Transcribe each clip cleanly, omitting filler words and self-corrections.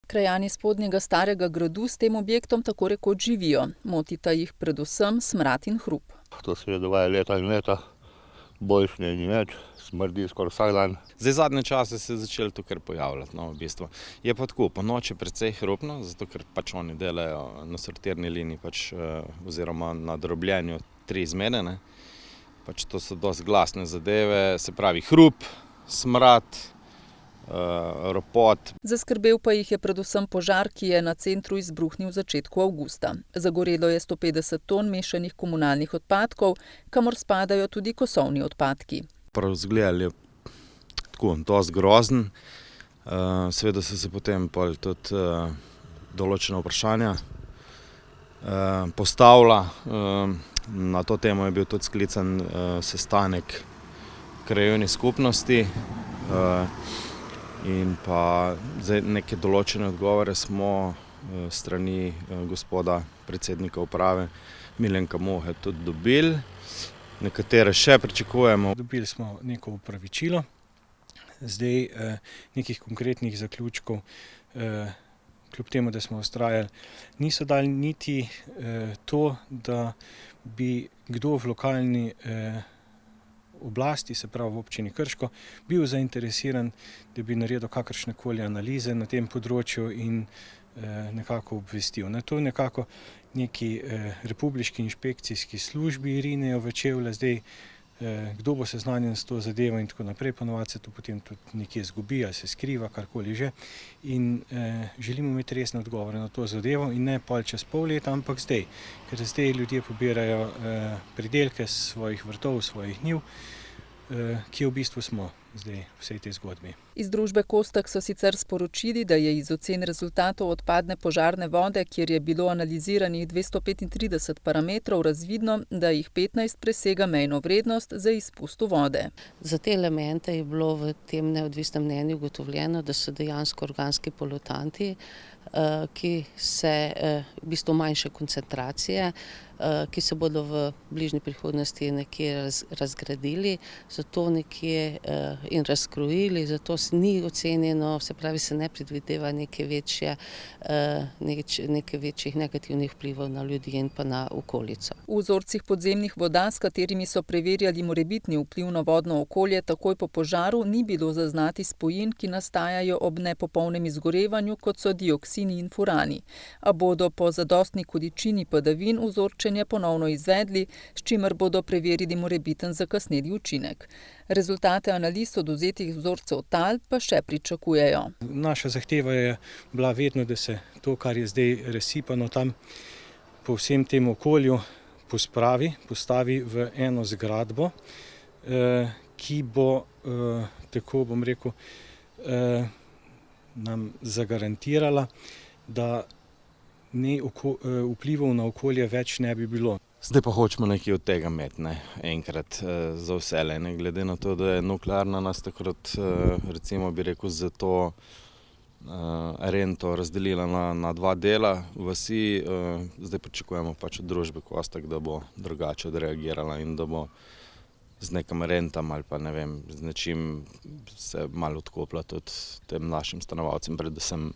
Krajani Spodnjega Starega gradu s tem objektom tako rekoč živijo. Motita jih predvsem smrad in hrup. To se je dogaja leta in leta, boljšnje ni več, smrdi skoraj vsak dan. Zdaj zadnje čase se je začelo to kar pojavljati, v bistvu. Je pa tako, po noči precej hrupno, zato ker oni delajo na sortirni liniji oziroma na drobljenju 3 izmene. To so dosti glasne zadeve, se pravi hrup, smrad, ropot. Zaskrbel pa jih je predvsem požar, ki je na centru izbruhnil v začetku avgusta. Zagorelo je 150 ton mešanih komunalnih odpadkov, kamor spadajo tudi kosovni odpadki. Prav izgledal je tako dosti grozen. Seveda so se potem tudi določena vprašanja postavila. Na to temo je bil tudi sklican sestanek krajevnih skupnosti. In pa zdaj neke določene odgovore smo strani gospoda predsednika uprave Milenka Mohe tudi dobili. Nekatere še pričakujemo. Dobili smo neko opravičilo, zdaj nekih konkretnih zaključkov, kljub temu, da smo vztrajali, niso dali niti to, da bi kdo v lokalni oblasti, se pravi v občini Krško, bil zainteresiran, da bi naredil kakršnekoli analize na tem področju in nekako obvestil. To nekako neki republiški inšpekcijski službi rinejo v čevlje, zdaj kdo bo seznanjen s to zadevo in tako naprej, ponovadi se to potem tudi nekje izgubi ali se skriva, karkoli že. In želimo imeti resne odgovore na to zadevo in ne pol čez pol leta, ampak zdaj. Ker zdaj ljudje pobirajo pridelke s svojih vrtov, svojih njiv, ki v bistvu smo zdaj v vsej tej zgodbi. Iz družbe Kostak so sicer sporočili, da je iz ocen rezultatov odpadne požarne vode, kjer je bilo analiziranih 235 parametrov, razvidno, da jih 15 presega mejno vrednost za izpust vode. Za te elemente je bilo v tem neodvisnem mnenju ugotovljeno, da so dejansko organski polutanti, ki se v bistvu manjše koncentracije, ki se bodo v bližnji prihodnosti nekje razgradili, zato nekje in razkrojili, zato ni ocenjeno, se pravi, se ne predvideva nekaj večjih negativnih vplivov na ljudi in pa na okolico. V vzorcih podzemnih voda, s katerimi so preverjali morebitni vpliv na vodno okolje takoj po požaru, ni bilo zaznati spojin, ki nastajajo ob nepopolnem izgorevanju, kot so dioksini in furani. A bodo po zadostni količini padavin vzorčenje ponovno izvedli, s čimer bodo preverili morebiten zakasneli učinek. Rezultate analiz odvzetih vzorcev tal pa še pričakujejo. Naša zahteva je bila vedno, da se to, kar je zdaj razsipano tam po vsem tem okolju, postavi v eno zgradbo, ki bo, tako bom rekel, nam zagarantirala, da vplivov na okolje več ne bi bilo. Zdaj pa hočemo nekaj od tega imeti, enkrat za vselej. Glede na to, da je nuklearna nas takrat, recimo bi rekel, za to rento razdelila na 2 dela vasi, zdaj pričakujemo od družbe Kostak, da bo drugače odreagirala in da bo z nekim rentam ali pa ne vem, z nečim se malo odkopla tudi tem našim stanovalcem, predvsem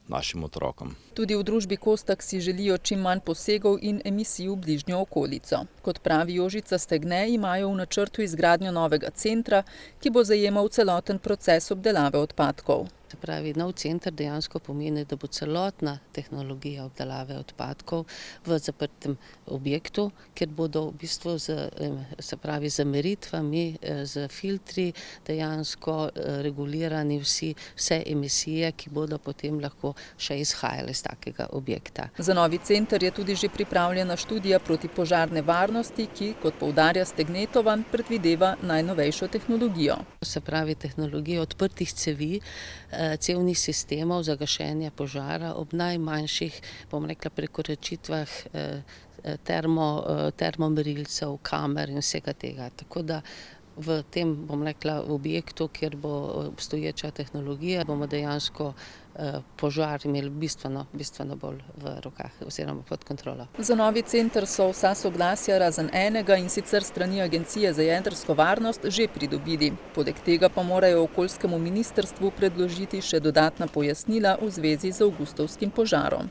našim otrokom. Tudi v družbi Kostak si želijo čim manj posegov in emisij v bližnjo okolico. Kot pravi Jožica Stegne, imajo v načrtu izgradnjo novega centra, ki bo zajemal celoten proces obdelave odpadkov. Se pravi, nov center dejansko pomeni, da bo celotna tehnologija obdelave odpadkov v zaprtem objektu, kjer bodo v bistvu z meritvami, z filtri dejansko regulirani vse emisije, ki bodo potem lahko še izhajale iz takega objekta. Za novi center je tudi že pripravljena študija protipožarne varnosti, ki, kot poudarja Stegnetova, predvideva najnovejšo tehnologijo. Se pravi, tehnologija odprtih cevi, cevnih sistemov za gašenje požara ob najmanjših, bom rekla, prekoračitvah termomerilcev, kamer in vsega tega. Tako da v tem, bom rekla, objektu, kjer bo obstoječa tehnologija, bomo dejansko požar imeli bistveno bolj v rokah oziroma pod kontrolo. Za novi center so vsa soglasja razen enega, in sicer strani Agencije za jedrsko varnost, že pridobili. Poleg tega pa morajo okoljskemu ministrstvu predložiti še dodatna pojasnila v zvezi z avgustovskim požarom.